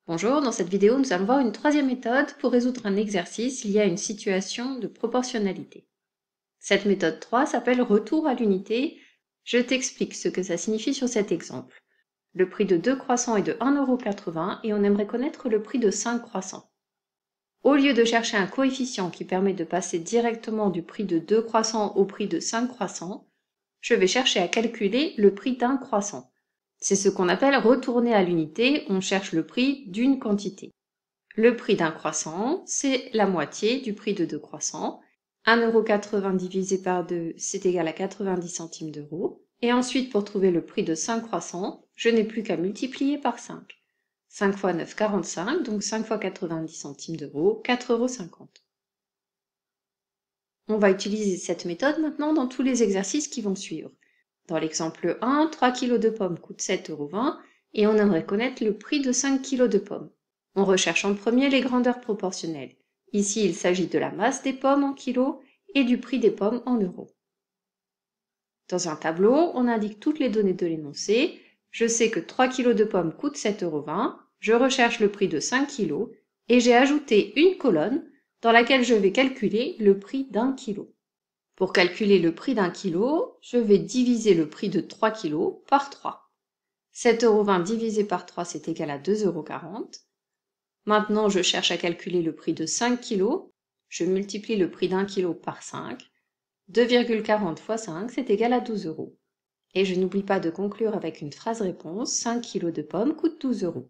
Bonjour, dans cette vidéo, nous allons voir une troisième méthode pour résoudre un exercice lié à une situation de proportionnalité. Cette méthode 3 s'appelle retour à l'unité. Je t'explique ce que ça signifie sur cet exemple. Le prix de 2 croissants est de 1,80 € et on aimerait connaître le prix de 5 croissants. Au lieu de chercher un coefficient qui permet de passer directement du prix de 2 croissants au prix de 5 croissants, je vais chercher à calculer le prix d'un croissant. C'est ce qu'on appelle retourner à l'unité, on cherche le prix d'une quantité. Le prix d'un croissant, c'est la moitié du prix de 2 croissants. 1,80 € divisé par 2, c'est égal à 90 centimes d'euros. Et ensuite, pour trouver le prix de 5 croissants, je n'ai plus qu'à multiplier par 5. 5 fois 9, 45, donc 5 fois 90 centimes d'euros, 4,50 €. On va utiliser cette méthode maintenant dans tous les exercices qui vont suivre. Dans l'exemple 1, 3 kg de pommes coûtent 7,20 € et on aimerait connaître le prix de 5 kg de pommes. On recherche en premier les grandeurs proportionnelles. Ici, il s'agit de la masse des pommes en kilos et du prix des pommes en euros. Dans un tableau, on indique toutes les données de l'énoncé. Je sais que 3 kg de pommes coûtent 7,20 €. Je recherche le prix de 5 kg et j'ai ajouté une colonne dans laquelle je vais calculer le prix d'un kilo. Pour calculer le prix d'un kilo, je vais diviser le prix de 3 kg par 3. 7,20 € divisé par 3, c'est égal à 2,40 €. Maintenant, je cherche à calculer le prix de 5 kg. Je multiplie le prix d'un kilo par 5. 2,40 fois 5, c'est égal à 12 €. Et je n'oublie pas de conclure avec une phrase réponse, 5 kg de pommes coûtent 12 €.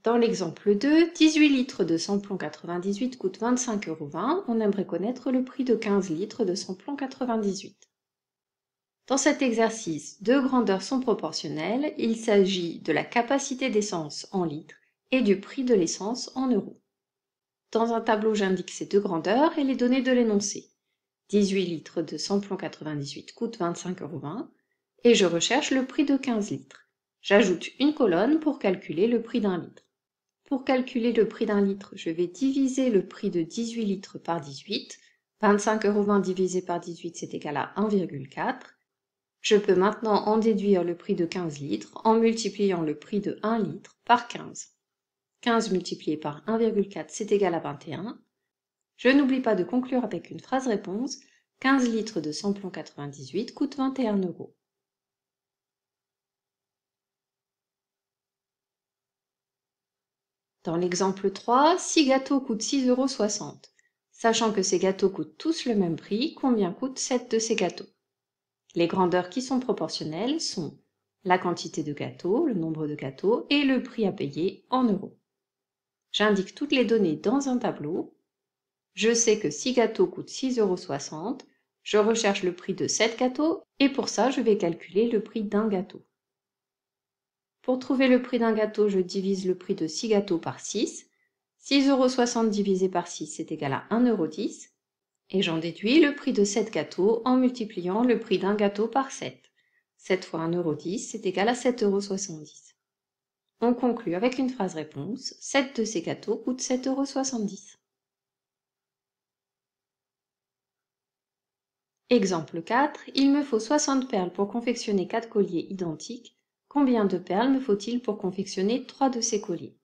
Dans l'exemple 2, 18 litres de samplon 98 coûtent 25,20 €. On aimerait connaître le prix de 15 litres de samplon 98. Dans cet exercice, deux grandeurs sont proportionnelles. Il s'agit de la capacité d'essence en litres et du prix de l'essence en euros. Dans un tableau, j'indique ces deux grandeurs et les données de l'énoncé. 18 litres de samplon 98 coûtent 25,20 € et je recherche le prix de 15 litres. J'ajoute une colonne pour calculer le prix d'un litre. Pour calculer le prix d'un litre, je vais diviser le prix de 18 litres par 18. 25,20 € divisé par 18, c'est égal à 1,4. Je peux maintenant en déduire le prix de 15 litres en multipliant le prix de 1 litre par 15. 15 multiplié par 1,4, c'est égal à 21. Je n'oublie pas de conclure avec une phrase réponse. 15 litres de samplon 98 coûtent 21 €. Dans l'exemple 3, 6 gâteaux coûtent 6,60 €. Sachant que ces gâteaux coûtent tous le même prix, combien coûtent 7 de ces gâteaux? Les grandeurs qui sont proportionnelles sont la quantité de gâteaux, le nombre de gâteaux et le prix à payer en euros. J'indique toutes les données dans un tableau. Je sais que 6 gâteaux coûtent 6,60 €. Je recherche le prix de 7 gâteaux et pour ça, je vais calculer le prix d'un gâteau. Pour trouver le prix d'un gâteau, je divise le prix de 6 gâteaux par 6. 6,60 € divisé par 6, c'est égal à 1,10 €. Et j'en déduis le prix de 7 gâteaux en multipliant le prix d'un gâteau par 7. 7 fois 1,10 €, c'est égal à 7,70 €. On conclut avec une phrase réponse. 7 de ces gâteaux coûtent 7,70 €. Exemple 4. Il me faut 60 perles pour confectionner 4 colliers identiques. Combien de perles me faut-il pour confectionner 3 de ces colliers?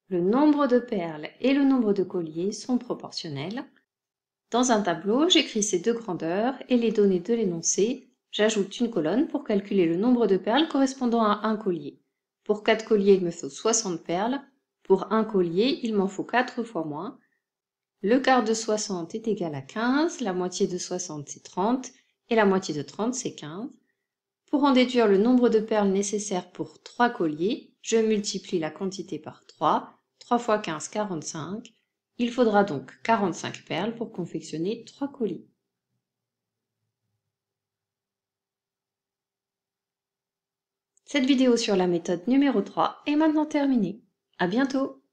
Le nombre de perles et le nombre de colliers sont proportionnels. Dans un tableau, j'écris ces deux grandeurs et les données de l'énoncé. J'ajoute une colonne pour calculer le nombre de perles correspondant à un collier. Pour 4 colliers, il me faut 60 perles. Pour un collier, il m'en faut 4 fois moins. Le quart de 60 est égal à 15, la moitié de 60 c'est 30, et la moitié de 30 c'est 15. Pour en déduire le nombre de perles nécessaires pour 3 colliers, je multiplie la quantité par 3. 3 fois 15, 45. Il faudra donc 45 perles pour confectionner 3 colliers. Cette vidéo sur la méthode numéro 3 est maintenant terminée. À bientôt!